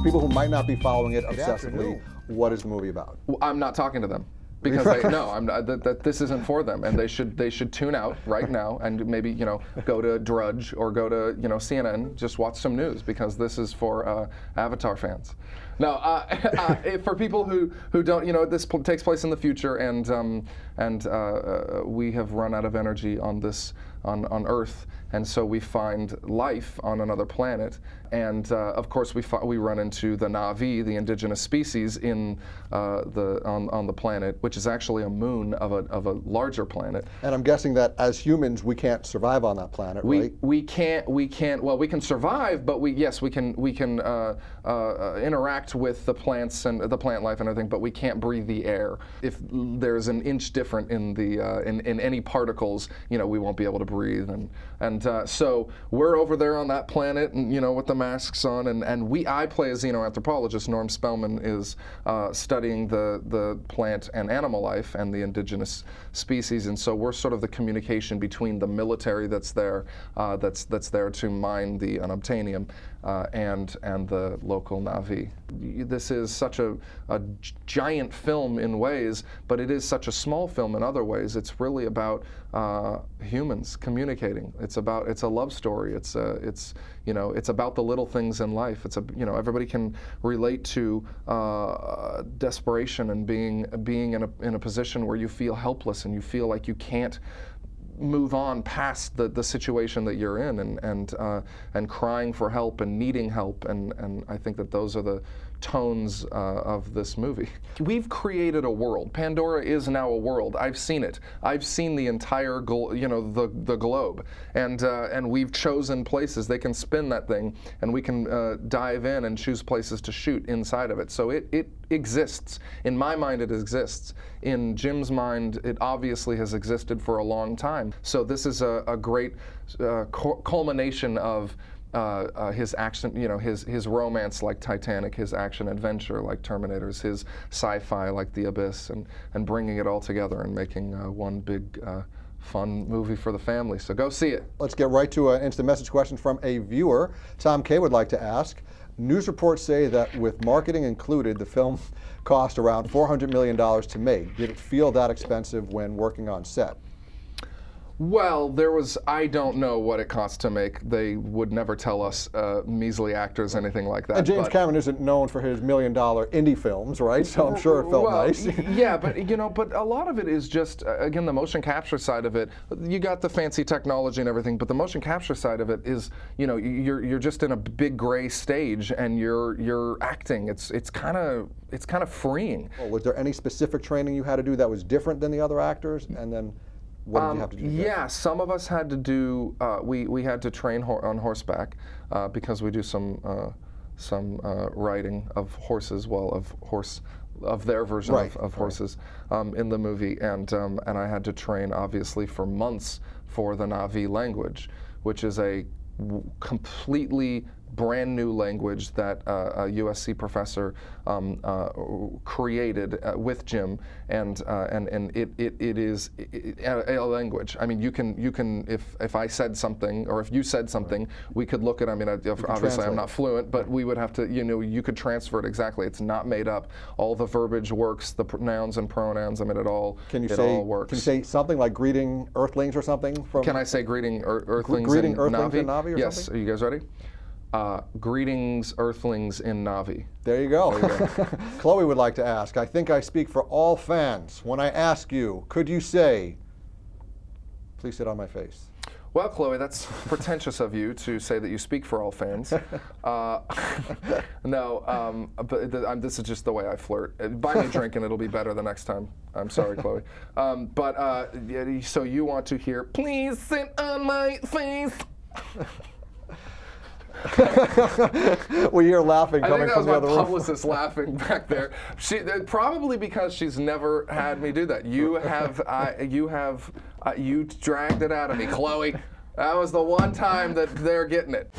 people who might not be following it obsessively, what is the movie about? Well, I'm not talking to them. Because I'm not, that this isn't for them, and they should tune out right now and maybe go to Drudge or go to CNN, just watch some news, because this is for Avatar fans. Now, for people who don't, this takes place in the future, and we have run out of energy on on Earth, and so we find life on another planet, and of course we run into the Na'vi, the indigenous species on the planet, which is actually a moon of a larger planet. And I'm guessing that as humans we can't survive on that planet, right? We can't. Well, we can survive, but we can interact with the plants and the plant life and everything, but we can't breathe the air. If there's an inch different in the in any particles, we won't be able to breathe, and so we're over there on that planet, and with the masks on, and I play a xenoanthropologist. Norm Spellman is studying the plant and animal life and the indigenous species, and so we're sort of the communication between the military that's there to mine the unobtainium and the local Na'vi. This is such a giant film in ways, but it is such a small film in other ways. It's really about humans communicating. It's a love story. It's about the little things in life. Everybody can relate to desperation and being in a position where you feel helpless and you feel like you can't move on past the situation that you're in, and crying for help and needing help, and I think that those are the tones of this movie. We've created a world. Pandora is now a world. I've seen it. I've seen the entire the globe, and we've chosen places. They can spin that thing, and we can dive in and choose places to shoot inside of it. So it exists. In my mind, it exists. In Jim's mind, it obviously has existed for a long time. So this is a great culmination of his action, his romance like Titanic, his action adventure like Terminators, his sci-fi like The Abyss, and bringing it all together and making one big fun movie for the family. So go see it. Let's get right to an instant message question from a viewer. Tom K. would like to ask, news reports say that with marketing included, the film cost around $400 million to make. Did it feel that expensive when working on set? Well, I don't know what it costs to make. They would never tell us measly actors, anything like that. And James Cameron isn't known for his $1 million indie films, right? So I'm sure it felt nice. Yeah, but but a lot of it is just, again, the motion capture side of it. You got the fancy technology and everything, but the motion capture side of it is, you're just in a big gray stage and you're acting. It's kind of freeing. Well, was there any specific training you had to do that was different than the other actors? And then what did you have to do? Yeah, some of us had to do, we had to train on horseback because we do some riding of horses, of their version of horses in the movie, and I had to train obviously for months for the Na'vi language, which is a completely brand new language that a USC professor created with Jim, and it is a language. I mean, you can if I said something, or if you said something, we could look at. I mean, obviously I'm not fluent, but we would have to. You could transfer it exactly. It's not made up. All the verbiage works. The nouns and pronouns. I mean, it all works. Can you say something like "greeting Earthlings" or something? Can I say "greeting Earthlings"? Greeting Earthlings in Na'vi or yes. something? Are you guys ready? Greetings, Earthlings in Na'vi. There you go. Chloe would like to ask, I think I speak for all fans. When I ask you, could you say, please sit on my face? Well, Chloe, that's pretentious of you to say that you speak for all fans. No, but this is just the way I flirt. Buy me a drink and it'll be better the next time. I'm sorry, Chloe. So you want to hear, please sit on my face? We hear laughing coming from the other room. I think that was my publicist laughing back there. Probably because she's never had me do that. You dragged it out of me, Chloe. That was the one time that they're getting it.